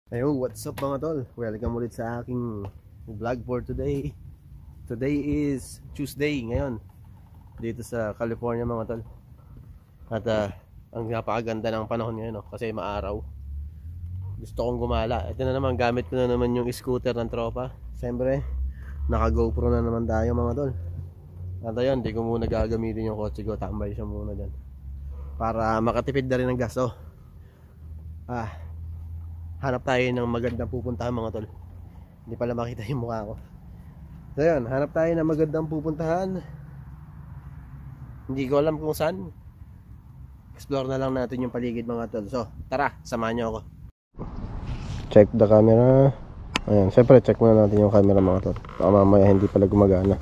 Ayo, what's up mga tol? Welcome ulit sa aking vlog for today. Today is Tuesday ngayon dito sa California mga tol. At ang napakaganda ng panahon ngayon kasi maaraw. Gusto kong gumala. Ito na naman, gamit ko na naman yung scooter ng tropa. Siyempre, naka GoPro na naman tayo mga tol. At ayun, di ko muna gagamitin yung kotse ko. Tambay siya muna dyan para makatipid na rin ng gas. Hanap tayo ng magandang pupuntahan mga tol. Hindi pala makita yung mukha ko. So yun, hanap tayo ng magandang pupuntahan. Hindi ko alam kung saan. Explore na lang natin yung paligid mga tol. So tara, samahan nyo ako. Check the camera. Ayan, syempre check muna natin yung camera mga tol. Baka mamaya hindi pala gumagana.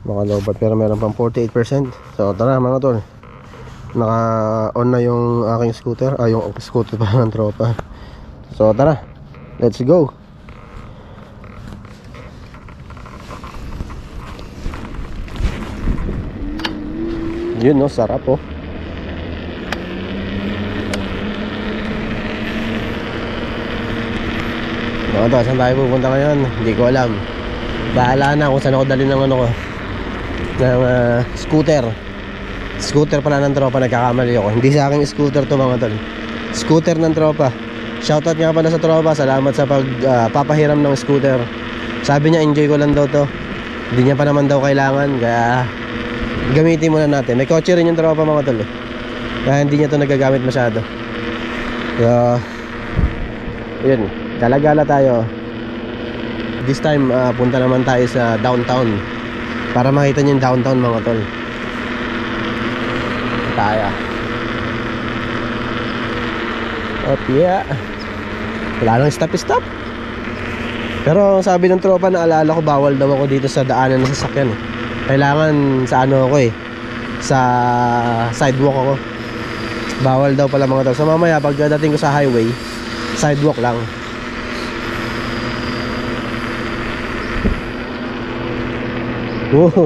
Baka lowbat pero meron pang 48%. So tara mga tol. Naka on na yung aking scooter. Yung scooter pa ng tropa. So tara, let's go. Yun no, sarap oh. Mga to, saan tayo pupunta ngayon? Hindi ko alam. Bahala na kung saan ako dalhin ng ano ko, ng scooter. Scooter pala ng tropa, nagkakamali ako. Hindi sa aking scooter to mga tol. Scooter ng tropa. Shoutout nga pala sa tropa, salamat sa pagpapahiram ng scooter. Sabi niya enjoy ko lang daw to. Hindi niya pa naman daw kailangan, kaya gamitin muna natin. May kotse rin yung tropa mga tol kaya hindi niya to nagagamit masyado. So yun, gala-gala tayo. This time punta naman tayo sa downtown para makita niyo yung downtown mga tol. Tayo. Yeah. Wala nang stop. Pero sabi ng tropa, naalala ko bawal daw ako dito sa daanan ng sasakyan eh. Kailangan sa ano ako eh, sa sidewalk ako. Bawal daw pala mga tol. So mamaya pagdating ko sa highway, sidewalk lang.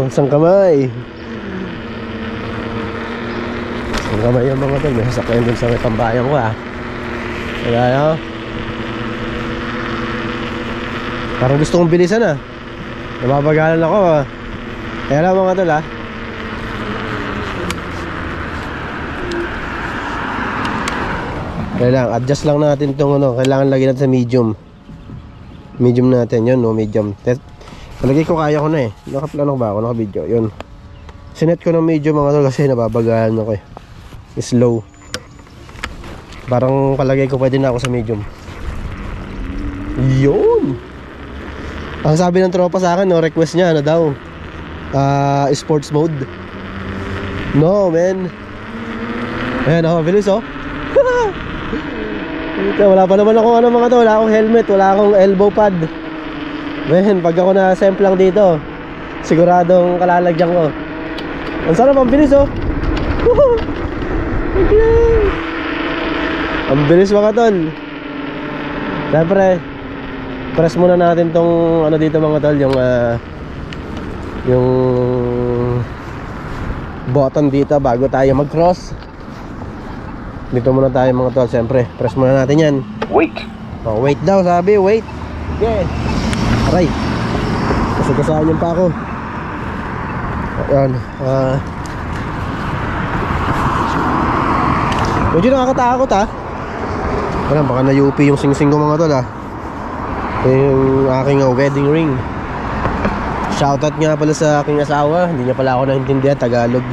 Isang kamay. Isang kamay yung mga tol. May sasakyan dun sa may tambayan ko ah. Wala yun. Parang gusto kong bilisan ah. Nababagalan ako ah. Kaya lang mga tol ah. Kaya lang, adjust lang natin itong ano. Kailangan lagyan natin sa medium. Medium natin, yun no, medium. Palagay ko kaya ko na eh. Nakaplano ba ako, naka-video, yun. Sinet ko ng medium mga tol kasi nababagalan ako eh. Slow. Parang palagay ko pwede na ako sa medium. Yun. Ang sabi ng tropa sa akin, no, request niya ano daw, sports mode. No man. Ayan ako, bilis oh. Wala pa naman ako ano mga to. Wala akong helmet, wala akong elbow pad. Man, pag ako na-semp lang dito, siguradong kalalagyan ko. Ang sarap, ang bilis oh. Okay. Ang bilis mga tol. Siyempre press muna natin tong ano dito mga tol, yung button dito bago tayo mag-cross. Dito muna tayo mga tol. Siyempre press muna natin yan. Wait. Wait daw sabi, wait. Okay. Aray, kasagasahan yung pa ako. Ayan. Medyo nakakatakot ha. Alam, baka na-UP yung sing-sing ko mga tol ha. Ito yung aking wedding ring. Shoutout nga pala sa aking asawa. Hindi niya pala ako naintindihan Tagalog.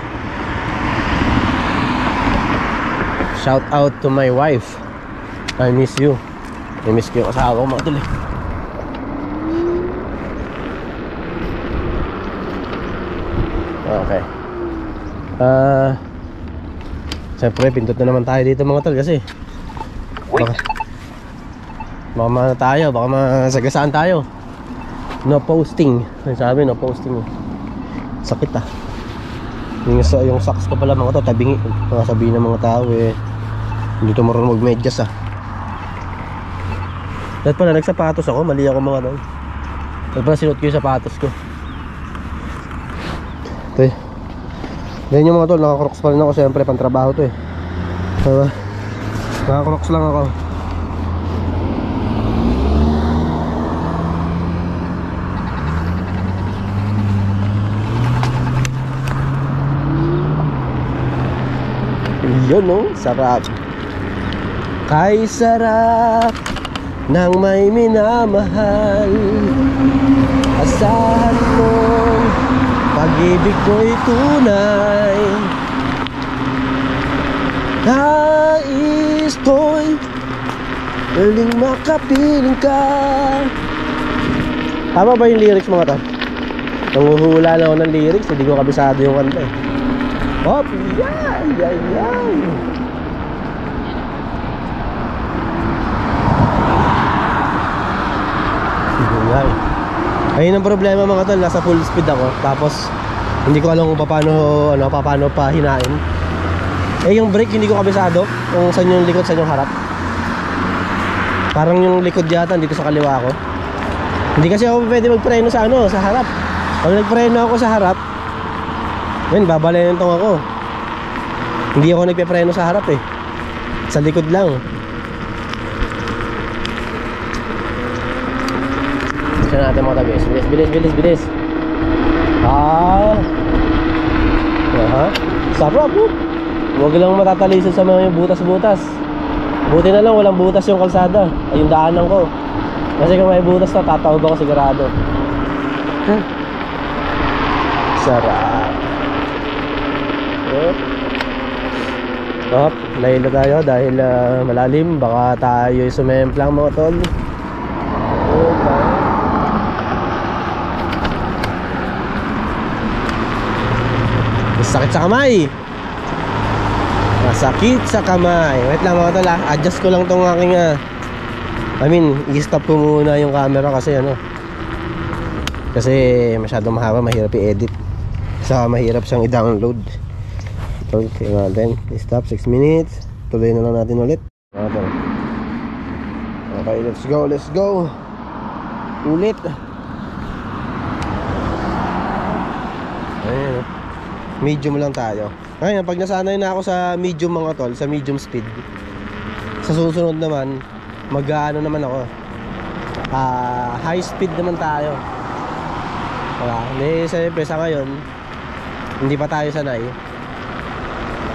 Shoutout to my wife. I miss you. I miss ko yung asawa ko mga tol eh. Okay. Siyempre pindot na naman tayo dito mga tol kasi baka na tayo, baka masagasaan tayo. No posting. Sabi no posting. Sakit ah. Yung socks ko pala mga to, tabingi. Mga sabihin ng mga tao eh, hindi to marunong mag-medyas ah. Dahil pala nagsapatos ako, mali ako mga tol. Dahil pala sinuot ko yung sapatos ko. Ito eh. Ganyan yung mga tol, naka-crocs pa rin ako. Siyempre pantrabaho to eh. Diba? Naka-crocs lang ako. Yun no, sarap. Kay sarap ng may minamahal, asahan mo pag-ibig ko'y tunay. Nais ko'y muling makapiling ka. Tama ba yung lyrics mga to? Nanguhula na ako ng lyrics, hindi ko kabisado yung kanta eh. Hop, yan, yan, yan. Ayun ang problema mga tol, nasa full speed ako. Tapos hindi ko alam kung paano pa hinain. Eh yung brake hindi ko kabisado kung saan yung likod, saan yung harap. Parang yung likod yata dito sa kaliwa ko. Hindi kasi ako pwede magpreno sa sa harap. Pag nagpreno ako sa harap, babalayan tong ako. Hindi ako nagpe-preno sa harap eh. Sa likod lang. Natin mga tabis. Bilis. Sarap po. Huwag lang matatalisan sa mga butas-butas. Buti na lang walang butas yung kalsada. Ay yung daanan ko. Kasi kung may butas na, tatawag ako sigurado. Sarap. Laylo tayo dahil malalim. Baka tayo sumemplang mga tol. Sakit sa kamay. Masakit sa kamay. Wait lang mga tol, adjust ko lang tong aking i-stop ko muna yung camera kasi kasi masyadong mahaba, mahirap i-edit. Saka mahirap siyang i-download. Okay natin, stop 6 minutes. Tuloy na lang natin ulit. Okay, let's go. Ulit. Ayan. Medium lang tayo. Ngayon, pag nasanay na ako sa medium mga tol, sa medium speed, sa susunod naman, mag-ano naman ako, high speed naman tayo. Hindi, siyempre sa ngayon, hindi pa tayo sanay.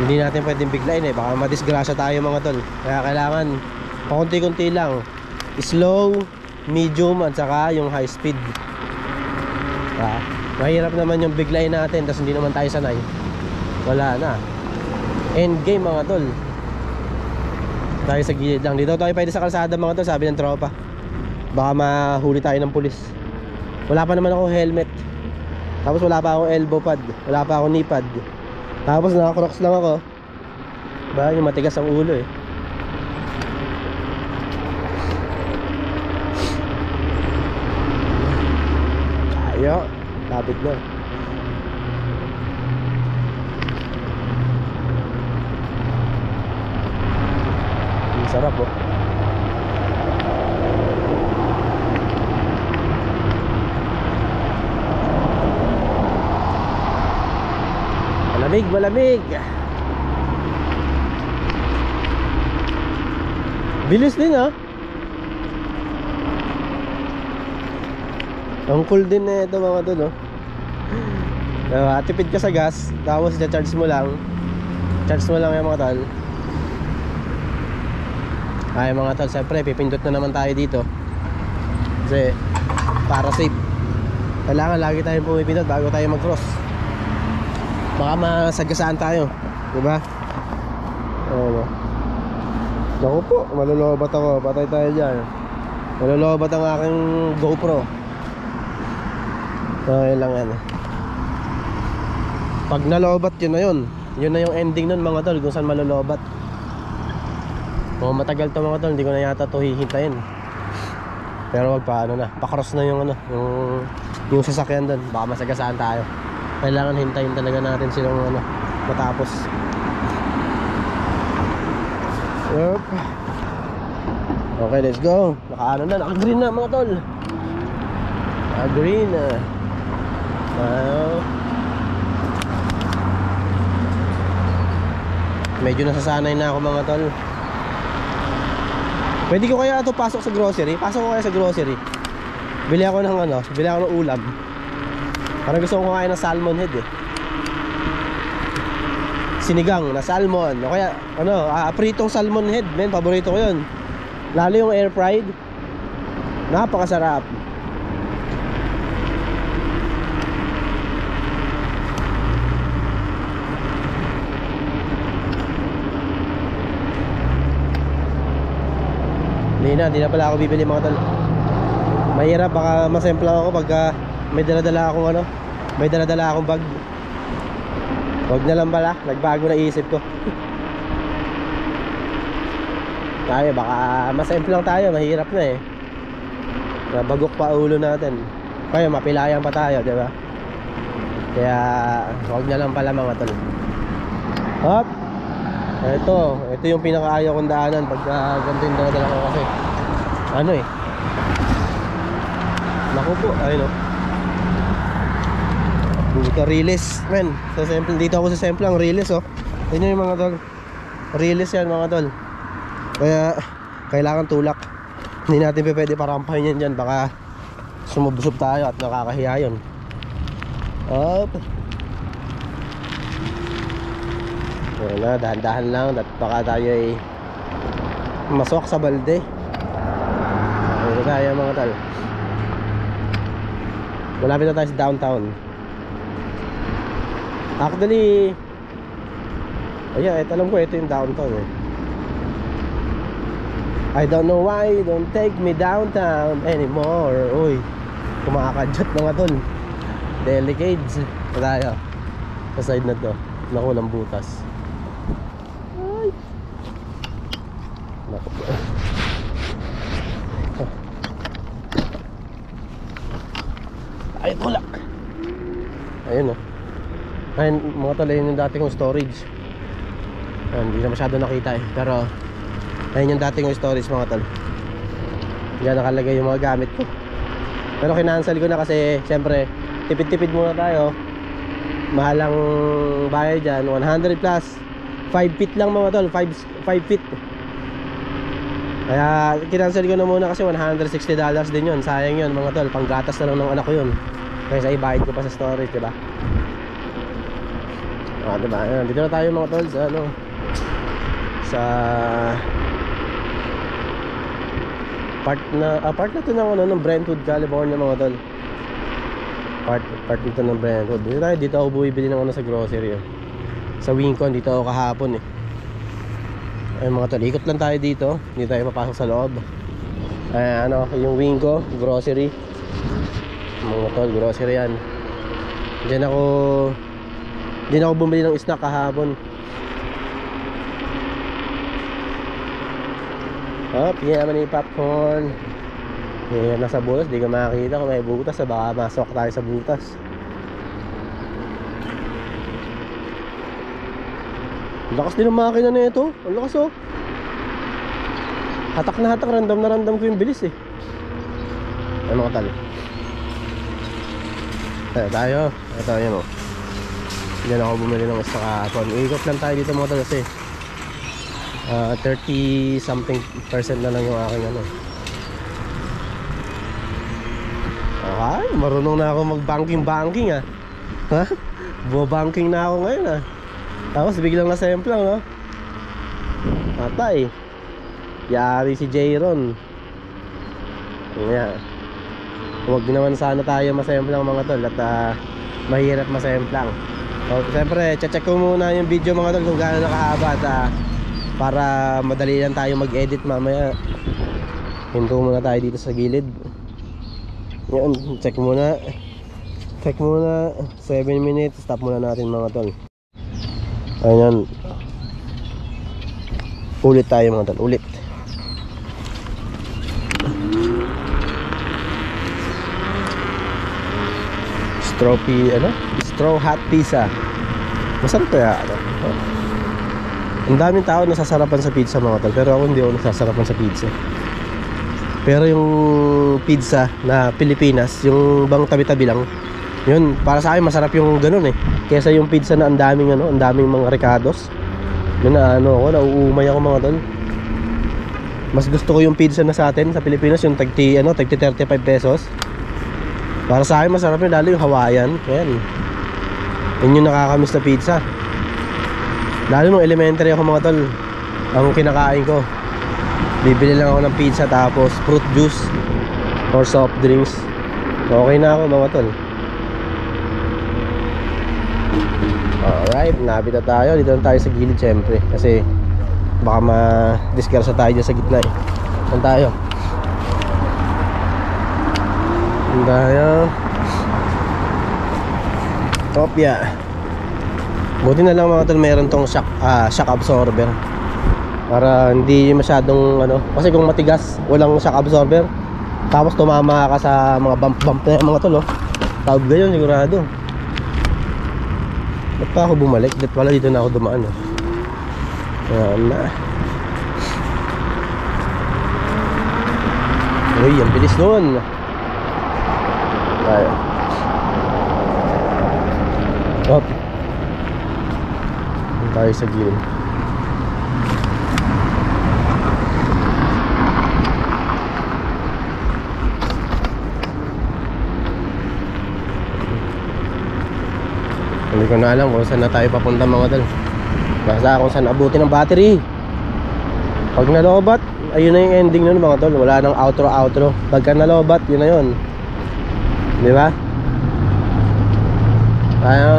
Hindi natin pwedeng biglain baka madisgrasya tayo mga tol. Kaya kailangan, pakunti-kunti lang. Slow, medium, at saka yung high speed. Mahirap naman yung biglayin natin, tapos hindi naman tayo sanay. Wala na. End game mga tol. Tayo sa gilid lang. Dito tayo pwede sa kalsada mga tol, sabi ng tropa. Baka mahuli tayo ng pulis. Wala pa naman ako helmet. Tapos wala pa akong elbow pad. Wala pa akong knee pad. Tapos naka-crocs lang ako. Ba, yung matigas ang ulo Ayo, lapit na. Ang sarap Malamig. Bilis din Ang cool din ito mga tol tipid ka sa gas, tapos i-charge mo lang. Charge mo lang yung mga tol. Ay mga tol, siyempre pipindot na naman tayo dito. Kasi para safe, kailangan lagi tayong pumipindot bago tayo mag-cross. Baka masagasaan tayo, diba? Naku po, malolobat ako. Patay tayo dyan. Malolobat ang aking GoPro. Okay lang yan Pag nalobat, yun na yun. Yun na yung ending nun mga tol, kung saan malolobat. Matagal to mga tol, hindi ko na yata to hihintayin. Pero wag pa pa-cross na yung yung sasakyan doon. Baka masagasaan tayo. Kailangan hintayin talaga natin silang matapos. Yup. Okay, let's go. Naka-green na mga tol. Naka-green na. Medyo nasasanay na ako mga tol. Pwede ko kaya ito pasok sa grocery? Pasok ko kaya sa grocery. Bili ako ng ulam. Parang gusto ko kumain ng salmon head sinigang na salmon o kaya ano, pritong salmon head, men, paborito ko yun. Lalo yung air fried, napakasarap. Hindi na pala ako bibili mga tol. Mahirap, baka masemplang ako pagka may dala-dala akong ano, may dala-dala akong bag. Huwag na lang pala, nagbago na isip ko. Tayo, baka masemplang tayo, mahirap na eh. Nabagok pa ulo natin. Kaya mapilayan pa tayo, di ba? Kaya huwag na lang pala mga tol. Hop! Ito yung pinakaayaw kong daanan pag ganito yung dala-dala ko kasi ano eh, naku po, ayun o, buta riles, men. So, dito ako sa Semplang, riles oh. Yun yung mga tol, riles yan mga tol. Kaya kailangan tulak. Hindi natin pwede parampahin yan dyan, baka sumubsob tayo at nakakahiya yun. Up. Ayan na, dahan-dahan lang at baka tayo ay maswak sa balde. Ayun tayo mga tal. Malapit na tayo sa downtown. Actually, ayan, alam ko ito yung downtown eh. I don't know why you don't take me downtown anymore. Uy, kumakakadyat mga tol. Delicades. Ito tayo sa side na to. Naku, ng butas. Ay, naku. Ay, tulak. Ayun o. Ayun mga tol, yun yung dati kong storage. Ayun, hindi na masyado nakita eh. Pero ayun yung dati kong storage mga tol. Diyan nakalagay yung mga gamit ko. Pero kinansel ko na kasi siyempre tipid-tipid muna tayo. Mahalang bayad dyan, 100 plus 5 feet lang mga tol, 5 feet. Kaya kinansel ko na muna kasi $160 din yun. Sayang yun mga tol, panggatas na lang ng anak ko yun. Kaya sa ibayad ko pa sa storage, diba? Diba? Ayan, dito na tayo mga tol sa ano, sa part na to ng ano, ng Brentwood, California mga tol. Part dito ng Brentwood. Dito ako bumibili ng ano sa grocery eh. Sa Wincon, dito ako kahapon eh. Ayun mga tol, ikot lang tayo dito. Hindi tayo papasok sa loob. Ano, yung Winco, grocery. Mga tol, grocery yan. Diyan ako bumili ng snack kahapon. Pingin naman yung popcorn. Yan, nasa butas, di ka makakita kung may butas. Baka masok tayo sa butas. Lakas din ang makina na ito. Ang lakas oh. Hatak na hatak, random ko yung bilis eh. Ay mga tali. Tayo. Ito yun oh. Diyan ako bumili ng stock kahapon. Ikot lang tayo dito mga tali kasi 30 something % na lang yung aking ano. Okay, marunong na ako mag-banking ah. Ha? Buwa-banking na ako ngayon ah. Tapos biglang nasemplang no? Atay. Yari si Jayron. Yeah. Huwag naman sana tayo masemplang mga tol. At mahirap masemplang. So, siyempre, check ko muna yung video mga tol kung gaano nakahaba. At para madali lang tayo mag-edit mamaya. Hinto muna tayo dito sa gilid. Yan, check muna 7 minutes. Stop muna natin mga tol. Ayan. Ulit tayo mga tol, ulit. Straw hot pizza. Masarap kaya ano? Ang daming tao nasasarapan sa pizza mga tol, pero ako hindi ako nasasarapan sa pizza. Pero yung pizza na Pilipinas, yung bang tabi-tabi lang, yun, para sa akin masarap yung ganun eh. Kesa yung pizza na ang daming mga ricados. Yun na nauumay ako mga tol. Mas gusto ko yung pizza na sa atin sa Pilipinas, yung tagti 35 pesos. Para sa akin masarap yun, lalo yung Hawaiian. Yan. Yun yung nakakamiss na pizza. Lalo nung elementary ako mga tol, ang kinakain ko, bibili lang ako ng pizza tapos fruit juice or soft drinks. Okay na ako mga tol. Alright, nabit na tayo. Dito na tayo sa gilid syempre, kasi baka ma-discarsa tayo dyan sa gitna eh. Saan tayo? Saan tayo? Kopya. Buti na lang mga tol meron tong shock absorber, para hindi masyadong ano, kasi kung matigas walang shock absorber tapos tumama ka sa mga bump na mga tol, oh. Tawag gayon sigurado. Ba't pa ako bumalik? Ba't pala dito na ako dumaan, oh. Ayan na. Uy, ang bilis nun. Tayo. Hop. Tayo sa gilid. Hindi ko na alam kung saan na tayo papunta mga tol. Basta kung saan abutin ng battery. Pag nalobat, ayun na yung ending nun mga tol. Wala nang outro. Pagka nalobat, yun na yun. Di ba? Tayo.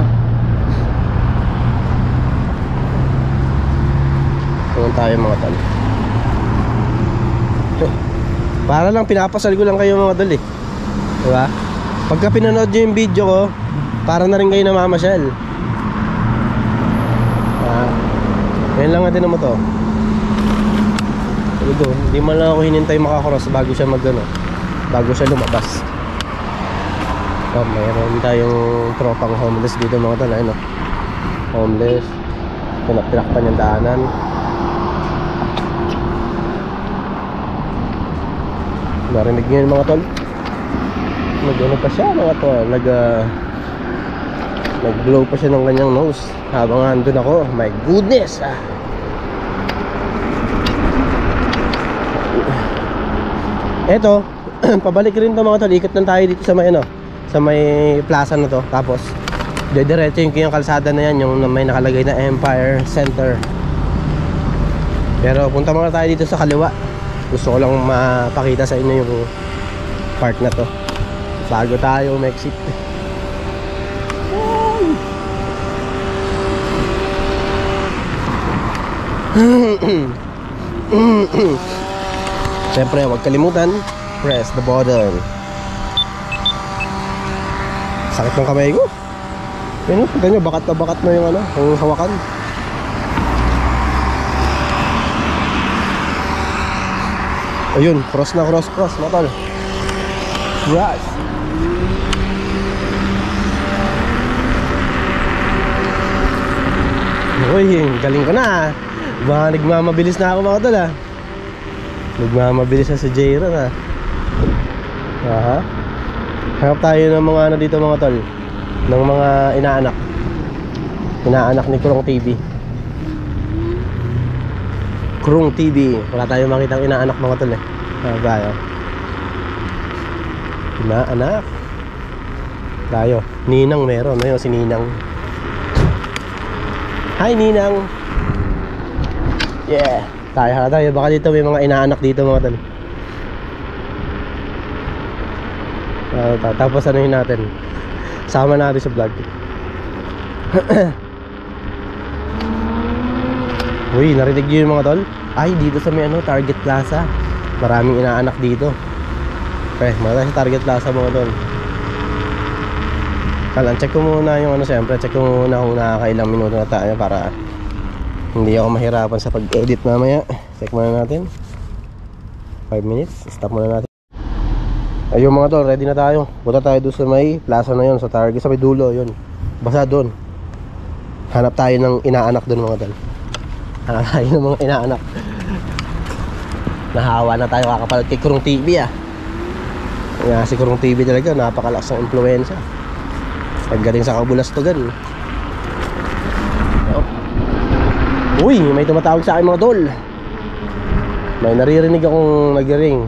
Tungan tayo mga tol. Para lang pinapasal ko lang kayo mga tol eh. Diba? Pagka pinanood nyo yung video ko, para na rin kayo namamasyal. Ngayon lang natin naman to. Hindi man lang ako hinintay makakross bago siya bago siya lumabas. Mayroon tayong tropang homeless dito mga tol. Ayun, homeless. Tinakpan yung daanan. Narinig nyo yun mga tol. Nag-ano pa siya mga tol. Nag-blow pa siya ng kanyang nose habang andun ako. My goodness. Eto, pabalik rin to mga tol. Ikot lang tayo dito sa may sa may plaza na to. Tapos dediretso yung kalsada na yan, yung may nakalagay na Empire Center. Pero punta muna tayo dito sa kaliwa. Gusto ko lang mapakita sa inyo yung part na to bago tayo exit. Siyempre, huwag kalimutan, press the button. Sakit ng kamay ko. Yan, kita nyo, bakat na yung yung hawakan. Ayun, cross matol. Yes. Uy, galing ko na. Nagmamabilis na ako mga tol Nagmamabilis na si J-Ron Hanap tayo ng mga dito mga tol, ng mga inaanak ni Krung TV. Krung TV. Wala tayong makitang inaanak mga tol bayo. Inaanak tayo. Ninang meron. Ayun si Ninang. Hi Ninang. Yeah. Tayo. Baka dito may mga inaanak dito mga tol. Tapos anuhin natin. Sama natin sa vlog. Uy, narinig nyo yung mga tol? Ay, dito sa may Target Plaza. Maraming inaanak dito. Okay, muna sa Target Plaza mga tol. Kalan, check ko muna yung siyempre, check ko muna kung nakakailang minuto na tayo para hindi ako mahirapan sa pag-edit mamaya. Check muna natin. 5 minutes, stop muna natin. Ayun mga tol, ready na tayo. Punta tayo doon sa may plaza na yun, sa Target, sa may dulo yun. Basta doon. Hanap tayo ng inaanak doon mga tol. Hanap tayo ng mga inaanak. Nahawa na tayo kakapalad kay Krung TV Kaya si Krung TV talaga, napakalakas ng impluensya. Paggaling sa kabulastugan. Uy, may tumatawag sa akin mga tol. May naririnig akong nag-ring.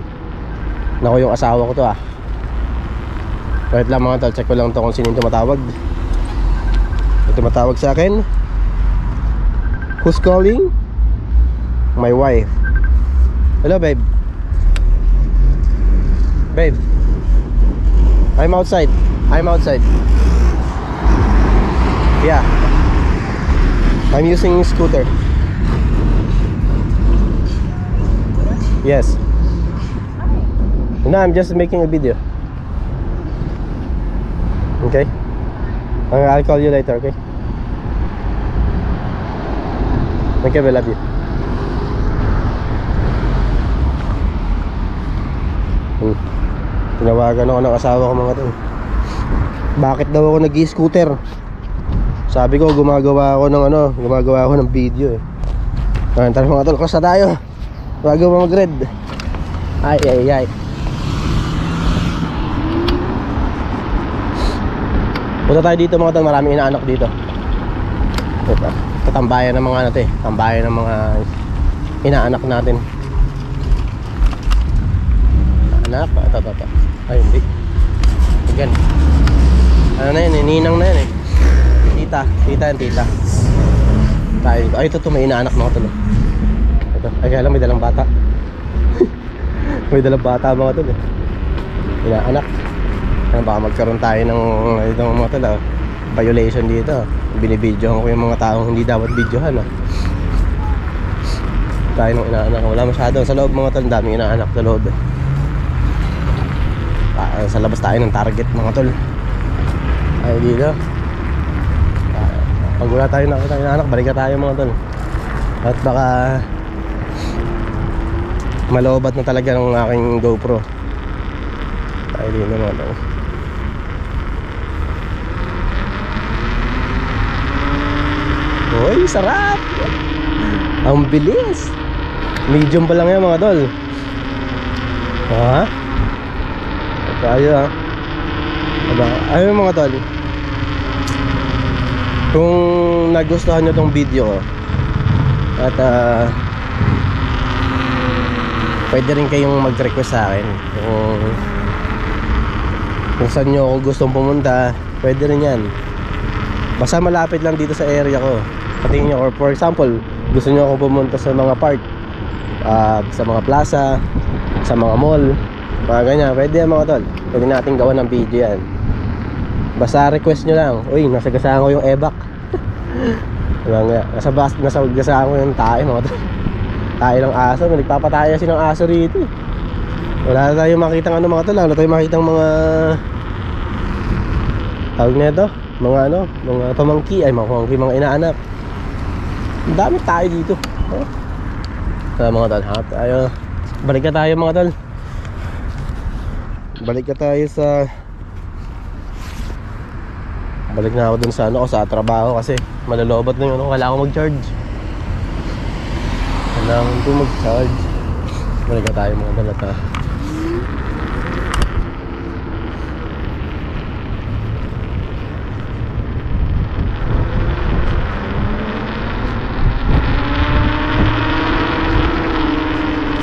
Naku, yung asawa ko to Wait lang mga tol, check ko lang to kung sino yung tumatawag. Yung tumatawag sa akin. Who's calling? My wife. Hello, babe. Babe, I'm outside. I'm outside. Yeah, I'm using scooter. Yes. No, I'm just making a video. Okay, I'll call you later. Okay. Okay, I love you. Tinawagan ako ng asawa ko mga to. Bakit daw ako nag-i-scooter? Sabi ko gumagawa ako ng gumagawa ako ng video eh. Tara mga tol, cross na tayo bago mag-red. Ay. Punta tayo dito mga tol, maraming inaanak dito. Ito tambayan ng mga tambayan ng mga inaanak natin. Anak, ito. Ay, hindi. Again. Ano na yun, ninang na yan eh. Tita. Tayo. Ay, ito may inaanak mga tol. Ito, ay kaya lang may dalang bata. May dalang bata mga tol eh. Inaanak. Ano, baka magkaroon tayo ng itong mga tol violation dito. Binibidyohan ko yung mga taong hindi dapat videohan tayo ng inaanak. Wala masyado sa loob mga tol, daming inaanak sa loob eh. Sa labas tayo ng target mga tol. Ay dito. Pag wala tayo nakita ng anak, balik tayo mga tol. At baka malobat na talaga ng aking GoPro. Ay dito mga tol. Uy, sarap! Ang bilis! Medium pa lang yan mga tol. Tayo ayun mga tol, kung nagustuhan nyo tong video ko at pwede rin kayong mag-request sa akin kung saan nyo ako gustong pumunta, pwede rin yan. Basta malapit lang dito sa area ko. Patingin nyo, or for example gusto nyo ako pumunta sa mga park, sa mga plaza, sa mga mall, mga ganyan, pwede yan mga tol. Pwede natin gawa ng video yan. Basta request nyo lang. Uy, nasagasaan ko yung evac. Nasagasaan ko yung tae mga tol. Tae ng aso. Nagpapataya siya ng aso rito. Wala na tayong makitang mga tol. Wala tayong makitang mga tawag na ito, mga mga pamangki. Ay mga pamangki, mga inaanak. Ang dami tayo dito. Mga tol, balik na tayo mga tol. Balik na ako dun sa sa trabaho kasi malalobat na yun. Kailangan ko mag-charge. Balik na tayo mga dalata.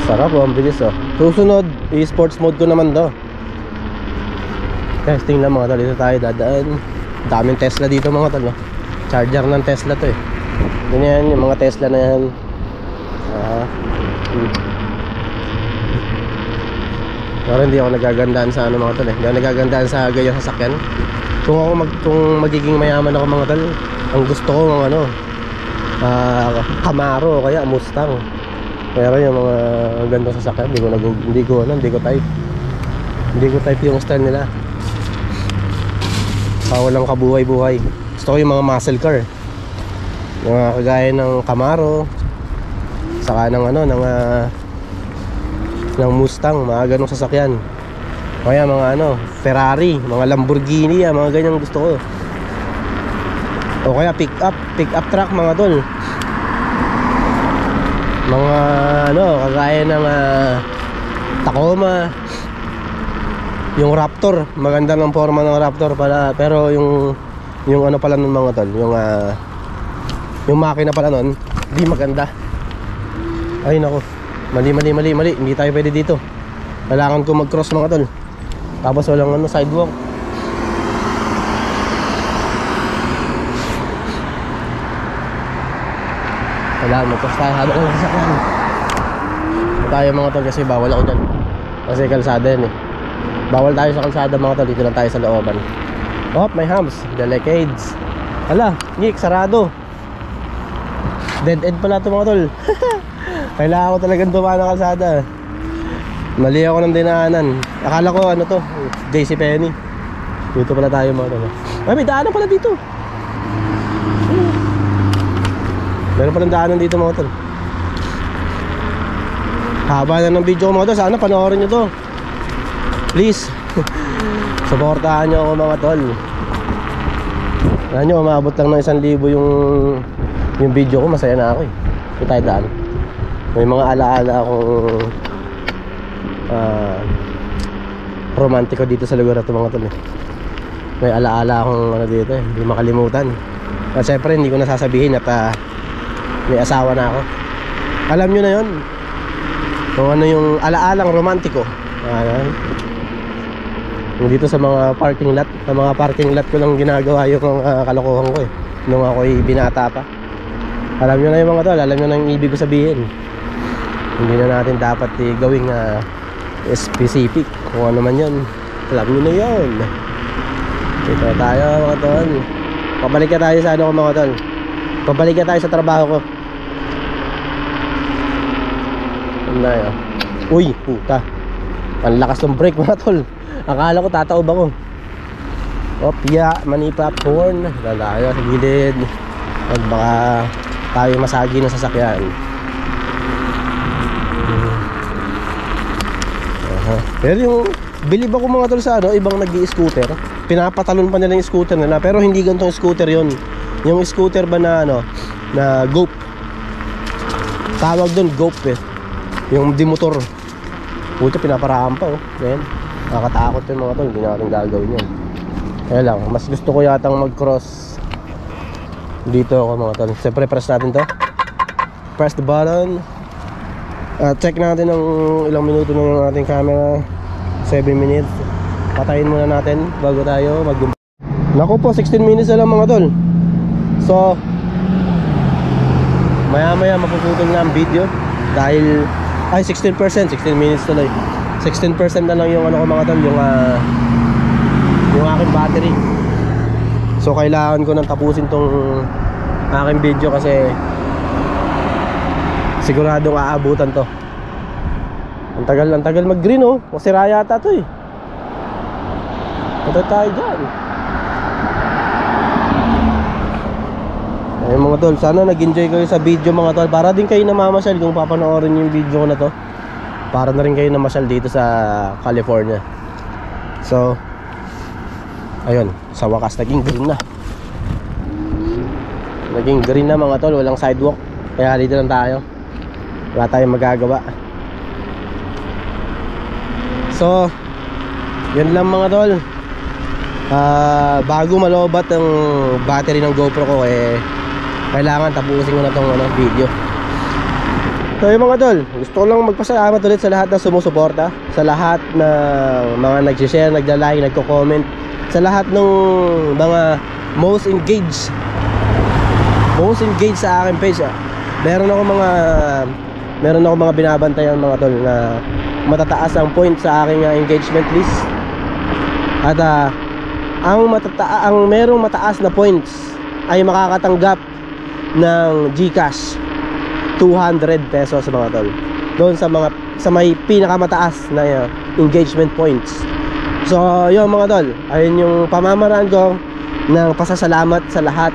Sarap ang bilis Susunod, i-sports mode ko naman daw. Testing lang mga tol, dito tayo dadaan. Daming Tesla dito mga tol Charger ng Tesla to eh. Ganyan yung mga Tesla na yan. Pero hindi ako nagagandaan sa mga tol Hindi ako nagagandaan sa gayong sasakyan. Kung magiging mayaman ako mga tol, ang gusto ko mga Camaro o kaya Mustang. Pero yung mga gandang sasakyan, hindi ko type yung style nila. Walang kabuhay-buhay. Gusto ko yung mga muscle car, yung mga kagaya ng Camaro, saka ng ng Mustang, mga ganong sasakyan. Kaya mga Ferrari, mga Lamborghini, mga ganyang gusto ko. O kaya pick up truck mga tol. Mga kagaya ng Tacoma, yung Raptor, maganda ng forma ng Raptor pala, pero yung pala nun mga tol, yung makina pala nun, di maganda. Ay nako, mali, hindi tayo pwede dito. Kailangan ko mag-cross mga tol. Tapos walang sidewalk. Kailangan magpas tayo habang walang sasakyan. Tayo mga tol kasi bawal ako dyan. Kasi kalsada yan eh. Bawal tayo sa kalsada mga tol. Dito lang tayo sa looban. Oh, may hams, delicades. Hala, ngik, sarado. Dead end pala ito mga tol. Kailangan ko talagang dumaan ng kalsada. Mali ako ng dinaanan. Akala ko ano to, JCPenney. Dito pala tayo mga tol. Ay, may daanan pala dito. Meron palang daanan dito mga tol. Haba na ng video ko mga tol. Sana panoorin nyo to. Please. Suportahan nyo ako mga tol. Alam nyo, umabot lang ng 1,000 yung video ko. Masaya na ako eh. Ito tayo daan. May mga alaala akong romantiko dito sa lugar na ito mga tol eh. May alaala akong ano dito eh. Hindi makalimutan. At syempre hindi ko nasasabihin at may asawa na ako. Alam nyo na yun kung ano yung alaalang romantiko. Dito sa mga parking lot. Sa mga parking lot ko lang ginagawa yung kalokohan ko eh. Nung ako'y binata pa. Alam nyo na yung mga tol. Alam nyo na yung ibig ko sabihin. Hindi na natin dapat gawing specific. Kung ano man yun. Alam nyo na yun. Dito tayo mga tol. Pabalik ka tayo sa ano ko mga tol. Pabalik ka tayo sa trabaho ko. Ano tayo? Uy, puta. Ang lakas ng brake mga tol. Akala ko tataob ako. Opya, mani popcorn. Tayo sa gilid. At baka tayo masagi ng sasakyan. Pero yung bilib ako mga tol sa ano, ibang nag-i-scooter. Pinapatalon pa nila yung scooter nila. Pero hindi ganitong scooter yon. Yung scooter ba na ano, na GOP. Tawag doon GOP eh. Yung di motor. Puto pinaparaan pa oh. Ayan. Nakakatakot yung mga tol. Hindi natin gagawin yan. Kaya lang, mas gusto ko yatang mag-cross dito ako mga tol. Siyempre press natin to. Press the button. Check natin ng ilang minuto na yung ating camera. 7 minutes. Patayin muna natin bago tayo mag-gumpa. Naku po, 16 minutes na lang mga tol. So maya maya mapuputol na ang video. Dahil ay 16%, 16 minutes tuloy. 16% na lang yung ano ko mga tol, yung aking battery. So kailangan ko nang tapusin tong aking video kasi siguradong aabutan to. Ang tagal mag-green oh. Masira yata to eh. Punta tayo dyan. Ayun mga tol, sana nag-enjoy kayo sa video mga tol. Para din kayo namamasyal kung papanoorin yung video ko na to. Para na rin kayo namasyal dito sa California. So ayun, sa wakas naging green na. Naging green na mga tol, walang sidewalk. Kaya dito lang tayo. Wala tayong magagawa. So yun lang mga tol. Bago malobat ang battery ng GoPro ko eh, kailangan tapusin ko na tong video. So yung mga tol, gusto ko lang magpasalamat ulit sa lahat na sumusuporta, sa lahat ng mga nag-share, nagla-like, nagko-comment, sa lahat ng mga most engaged sa aking page. Meron ako mga binabantayan mga tol na matataas ang point sa aking engagement list. At ang merong mataas na points ay makakatanggap ng GCash 200 pesos mga tol. Doon sa may pinakamataas na engagement points. So yun mga tol, ayun yung pamamaraan ko ng pasasalamat sa lahat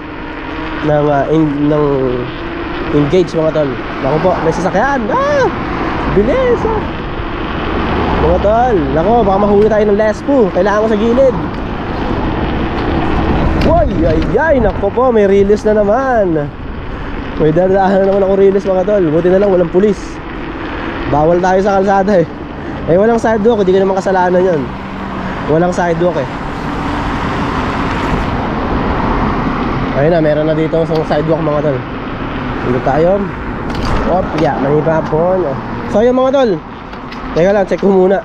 ng engage mga tol. Naku po, may sasakyan. Bilis mga tol. Naku, baka mahuli tayo ng lespo. Kailangan ko sa gilid. Ay, naku po, may release na naman. May dadaanan na naman ako release mga tol. Buti na lang walang pulis. Bawal tayo sa kalsada eh. Walang sidewalk, hindi ko naman kasalanan yun. Walang sidewalk eh. Ayun na, meron na dito isang sidewalk mga tol. Dito tayo. Manipapon. So ayun mga tol, teka lang, check ko muna.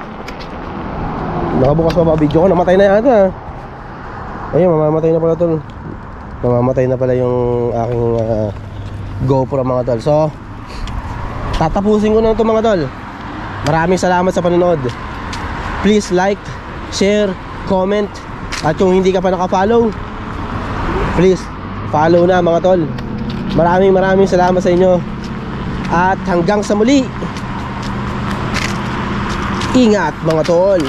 Nakabukas pa ba video ko? Namatay na yata. Ayun, mamamatay na pala tol. Mamamatay na pala yung aking GoPro mga tol. So tatapusin ko na ito mga tol. Maraming salamat sa panonood. Please like, share, comment. At kung hindi ka pa naka-follow, please follow na mga tol. Maraming salamat sa inyo. At hanggang sa muli, ingat mga tol.